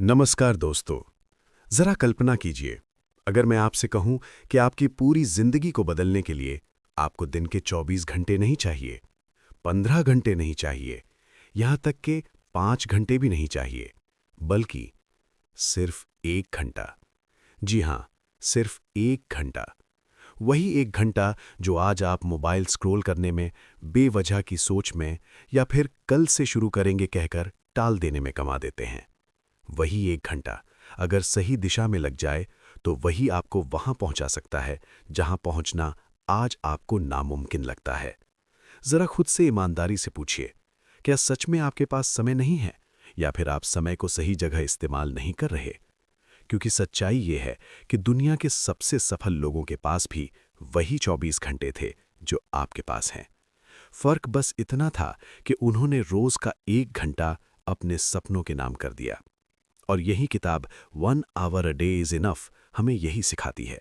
नमस्कार दोस्तों। जरा कल्पना कीजिए, अगर मैं आपसे कहूं कि आपकी पूरी जिंदगी को बदलने के लिए आपको दिन के 24 घंटे नहीं चाहिए, 15 घंटे नहीं चाहिए, यहां तक कि 5 घंटे भी नहीं चाहिए, बल्कि सिर्फ 1 घंटा। जी हां, सिर्फ 1 घंटा। वही 1 घंटा जो आज आप मोबाइल स्क्रॉल करने में, बेवजह की सोच में या फिर कल से शुरू करेंगे कहकर टाल देने में कमा देते हैं। वही 1 घंटा अगर सही दिशा में लग जाए तो वही आपको वहां पहुंचा सकता है जहां पहुंचना आज आपको नामुमकिन लगता है। जरा खुद से ईमानदारी से पूछिए, क्या सच में आपके पास समय नहीं है या फिर आप समय को सही जगह इस्तेमाल नहीं कर रहे? क्योंकि सच्चाई ये है कि दुनिया के सबसे सफल लोगों के पास भी वही 24 घंटे थे जो आपके पास हैं। फर्क बस इतना था कि उन्होंने रोज का 1 घंटा अपने सपनों के नाम कर दिया। और यही किताब 1 hour a day is enough हमें यही सिखाती है।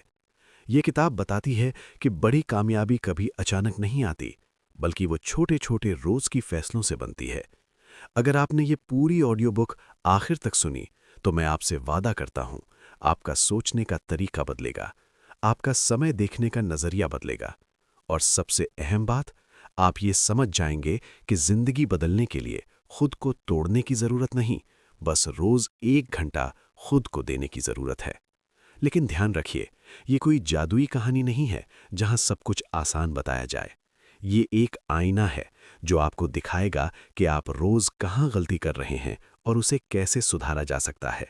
ये किताब बताती है कि बड़ी कामयाबी कभी अचानक नहीं आती, बल्कि वो छोटे छोटे रोज की फैसलों से बनती है। अगर आपने ये पूरी ऑडियो बुक आखिर तक सुनी तो मैं आपसे वादा करता हूं, आपका सोचने का तरीका बदलेगा, आपका समय देखने का नजरिया बदलेगा, और सबसे अहम बात, आप ये समझ जाएंगे कि जिंदगी बदलने के लिए खुद को तोड़ने की जरूरत नहीं, बस रोज 1 घंटा खुद को देने की जरूरत है। लेकिन ध्यान रखिए, ये कोई जादुई कहानी नहीं है जहां सब कुछ आसान बताया जाए। ये एक आईना है जो आपको दिखाएगा कि आप रोज कहां गलती कर रहे हैं और उसे कैसे सुधारा जा सकता है।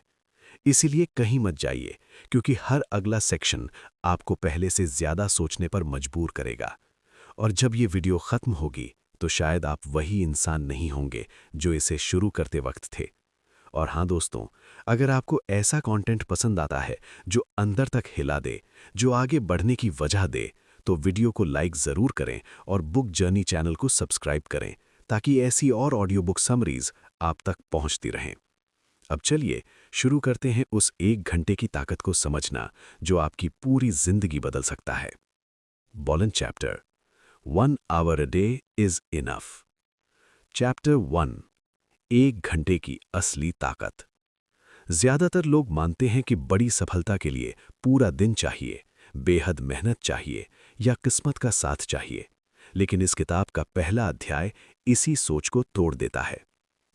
इसीलिए कहीं मत जाइए, क्योंकि हर अगला सेक्शन आपको पहले से ज्यादा सोचने पर मजबूर करेगा। और जब ये वीडियो खत्म होगी तो शायद आप वही इंसान नहीं होंगे जो इसे शुरू करते वक्त थे। और हाँ दोस्तों, अगर आपको ऐसा कंटेंट पसंद आता है जो अंदर तक हिला दे, जो आगे बढ़ने की वजह दे, तो वीडियो को लाइक ज़रूर करें और बुक जर्नी चैनल को सब्सक्राइब करें, ताकि ऐसी और ऑडियो बुक समरीज आप तक पहुंचती रहें। अब चलिए शुरू करते हैं उस 1 घंटे की ताकत को समझना जो आपकी पूरी जिंदगी बदल सकता है। बॉलन chapter 1 hour a day is enough. Chapter 1, 1 घंटे की असली ताकत। ज्यादातर लोग मानते हैं कि बड़ी सफलता के लिए पूरा दिन चाहिए, बेहद मेहनत चाहिए या किस्मत का साथ चाहिए। लेकिन इस किताब का पहला अध्याय इसी सोच को तोड़ देता है।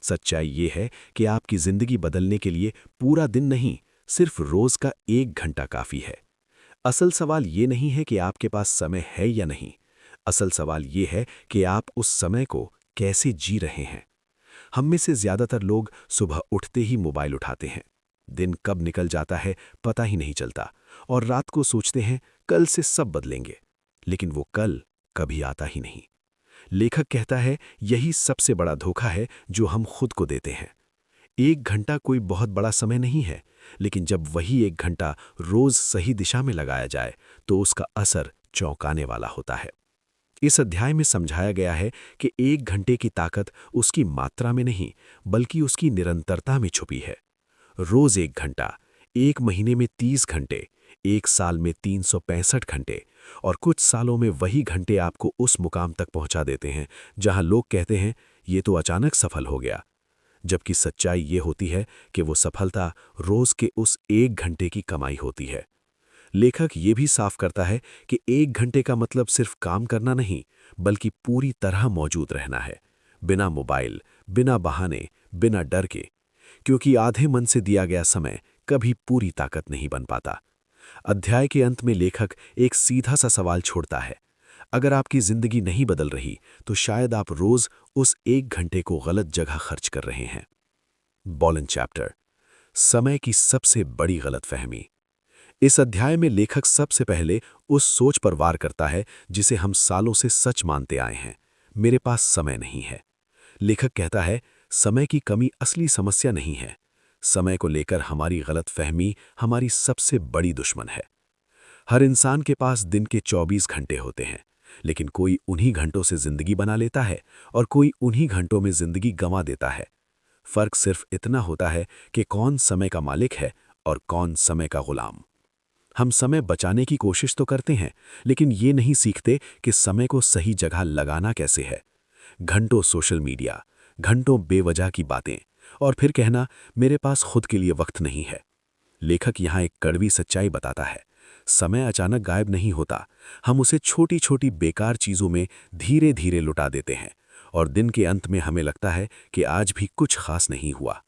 सच्चाई ये है कि आपकी जिंदगी बदलने के लिए पूरा दिन नहीं, सिर्फ रोज का 1 घंटा काफी है। असल सवाल ये नहीं है कि आपके पास समय है या नहीं। असल सवाल ये है कि आप उस समय को कैसे जी रहे हैं। हम में से ज्यादातर लोग सुबह उठते ही मोबाइल उठाते हैं। दिन कब निकल जाता है पता ही नहीं चलता, और रात को सोचते हैं कल से सब बदलेंगे। लेकिन वो कल कभी आता ही नहीं। लेखक कहता है यही सबसे बड़ा धोखा है जो हम खुद को देते हैं। 1 घंटा कोई बहुत बड़ा समय नहीं है, लेकिन जब वही 1 घंटा रोज सही दिशा में लगाया जाए तो उसका असर चौंकाने वाला होता है। इस अध्याय में समझाया गया है कि 1 घंटे की ताकत उसकी मात्रा में नहीं, बल्कि उसकी निरंतरता में छुपी है। रोज 1 घंटा, 1 महीने में 30 घंटे, 1 साल में 365 घंटे, और कुछ सालों में वही घंटे आपको उस मुकाम तक पहुंचा देते हैं जहां लोग कहते हैं ये तो अचानक सफल हो गया। जबकि सच्चाई ये होती है कि वो सफलता रोज के उस 1 घंटे की कमाई होती है। लेखक ये भी साफ करता है कि 1 घंटे का मतलब सिर्फ काम करना नहीं, बल्कि पूरी तरह मौजूद रहना है, बिना मोबाइल, बिना बहाने, बिना डर के। क्योंकि आधे मन से दिया गया समय कभी पूरी ताकत नहीं बन पाता। अध्याय के अंत में लेखक एक सीधा सा सवाल छोड़ता है। अगर आपकी जिंदगी नहीं बदल रही तो शायद आप रोज उस 1 घंटे को गलत जगह खर्च कर रहे हैं। बॉलन चैप्टर, समय की सबसे बड़ी गलतफहमी। इस अध्याय में लेखक सबसे पहले उस सोच पर वार करता है जिसे हम सालों से सच मानते आए हैं, मेरे पास समय नहीं है। लेखक कहता है समय की कमी असली समस्या नहीं है। समय को लेकर हमारी गलतफहमी हमारी सबसे बड़ी दुश्मन है। हर इंसान के पास दिन के 24 घंटे होते हैं, लेकिन कोई उन्हीं घंटों से जिंदगी बना लेता है और कोई उन्हीं घंटों में जिंदगी गंवा देता है। फर्क सिर्फ इतना होता है कि कौन समय का मालिक है और कौन समय का गुलाम। हम समय बचाने की कोशिश तो करते हैं, लेकिन ये नहीं सीखते कि समय को सही जगह लगाना कैसे है। घंटों सोशल मीडिया, घंटों बेवजह की बातें, और फिर कहना, मेरे पास खुद के लिए वक्त नहीं है। लेखक यहाँ एक कड़वी सच्चाई बताता है। समय अचानक गायब नहीं होता, हम उसे छोटी छोटी बेकार चीज़ों में धीरे धीरे लुटा देते हैं, और दिन के अंत में हमें लगता है कि आज भी कुछ खास नहीं हुआ।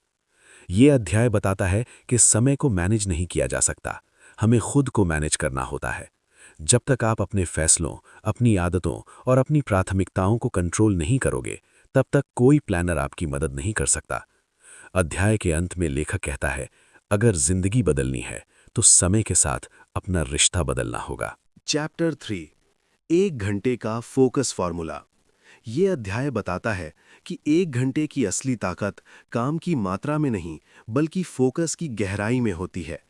ये अध्याय बताता है कि समय को मैनेज नहीं किया जा सकता, हमें खुद को मैनेज करना होता है। जब तक आप अपने फैसलों, अपनी आदतों और अपनी प्राथमिकताओं को कंट्रोल नहीं करोगे, तब तक कोई प्लानर आपकी मदद नहीं कर सकता। अध्याय के अंत में लेखक कहता है, अगर जिंदगी बदलनी है तो समय के साथ अपना रिश्ता बदलना होगा। चैप्टर 3, 1 घंटे का फोकस फॉर्मूला। ये अध्याय बताता है कि 1 घंटे की असली ताकत काम की मात्रा में नहीं, बल्कि फोकस की गहराई में होती है।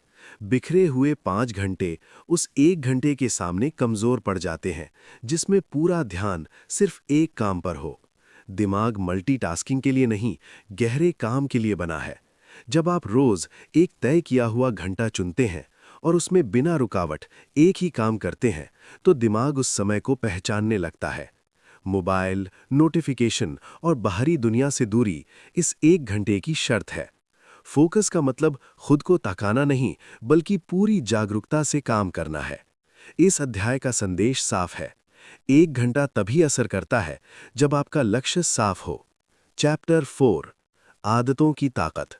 बिखरे हुए 5 घंटे उस 1 घंटे के सामने कमजोर पड़ जाते हैं, जिसमें पूरा ध्यान सिर्फ एक काम पर हो। दिमाग मल्टीटास्किंग के लिए नहीं, गहरे काम के लिए बना है। जब आप रोज एक तय किया हुआ घंटा चुनते हैं और उसमें बिना रुकावट एक ही काम करते हैं, तो दिमाग उस समय को पहचानने लगता है। मोबाइल, नोटिफिकेशन और बाहरी दुनिया से दूरी इस 1 घंटे की शर्त है। फोकस का मतलब खुद को थकाना नहीं, बल्कि पूरी जागरूकता से काम करना है। इस अध्याय का संदेश साफ है। 1 घंटा तभी असर करता है जब आपका लक्ष्य साफ हो। चैप्टर 4, आदतों की ताकत।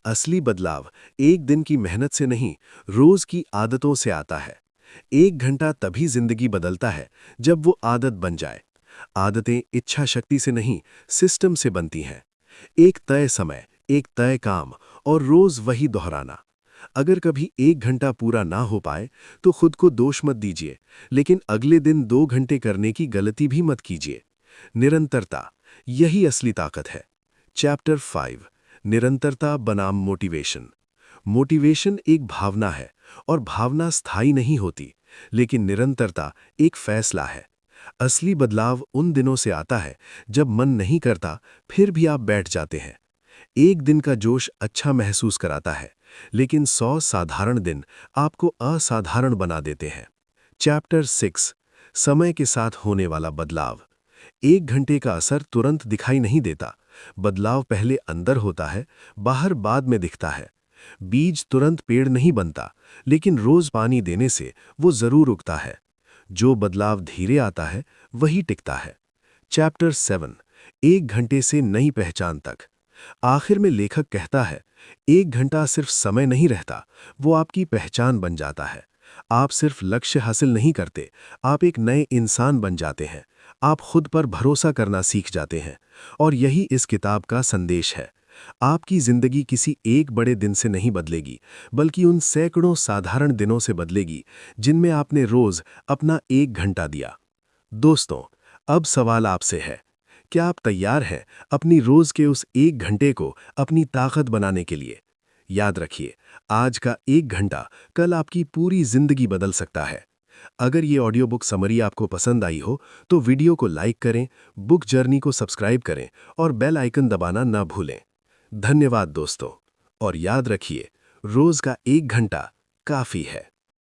असली बदलाव एक दिन की मेहनत से नहीं, रोज की आदतों से आता है। 1 घंटा तभी जिंदगी बदलता है जब वो आदत बन जाए। आदतें इच्छा शक्ति से नहीं, सिस्टम से बनती हैं। एक तय समय, एक तय काम और रोज वही दोहराना। अगर कभी 1 घंटा पूरा ना हो पाए तो खुद को दोष मत दीजिए, लेकिन अगले दिन 2 घंटे करने की गलती भी मत कीजिए। निरंतरता, यही असली ताकत है। चैप्टर 5, निरंतरता बनाम मोटिवेशन। मोटिवेशन एक भावना है और भावना स्थायी नहीं होती, लेकिन निरंतरता एक फैसला है। असली बदलाव उन दिनों से आता है जब मन नहीं करता, फिर भी आप बैठ जाते हैं। एक दिन का जोश अच्छा महसूस कराता है, लेकिन 100 साधारण दिन आपको असाधारण बना देते हैं। चैप्टर 6, समय के साथ होने वाला बदलाव। 1 घंटे का असर तुरंत दिखाई नहीं देता। बदलाव पहले अंदर होता है, बाहर बाद में दिखता है। बीज तुरंत पेड़ नहीं बनता, लेकिन रोज पानी देने से वो जरूर उगता है। जो बदलाव धीरे आता है, वही टिकता है। चैप्टर 7, 1 घंटे से नई पहचान तक। आखिर में लेखक कहता है, 1 घंटा सिर्फ समय नहीं रहता, वो आपकी पहचान बन जाता है। आप सिर्फ लक्ष्य हासिल नहीं करते, आप एक नए इंसान बन जाते हैं। आप खुद पर भरोसा करना सीख जाते हैं। और यही इस किताब का संदेश है। आपकी जिंदगी किसी एक बड़े दिन से नहीं बदलेगी, बल्कि उन सैकड़ों साधारण दिनों से बदलेगी जिनमें आपने रोज अपना 1 घंटा दिया। दोस्तों, अब सवाल आपसे है, क्या आप तैयार हैं अपनी रोज के उस 1 घंटे को अपनी ताकत बनाने के लिए? याद रखिए, आज का 1 घंटा कल आपकी पूरी जिंदगी बदल सकता है। अगर ये ऑडियो बुक समरी आपको पसंद आई हो तो वीडियो को लाइक करें, बुक जर्नी को सब्सक्राइब करें और बेल आइकन दबाना ना भूलें। धन्यवाद दोस्तों, और याद रखिए, रोज का 1 घंटा काफी है।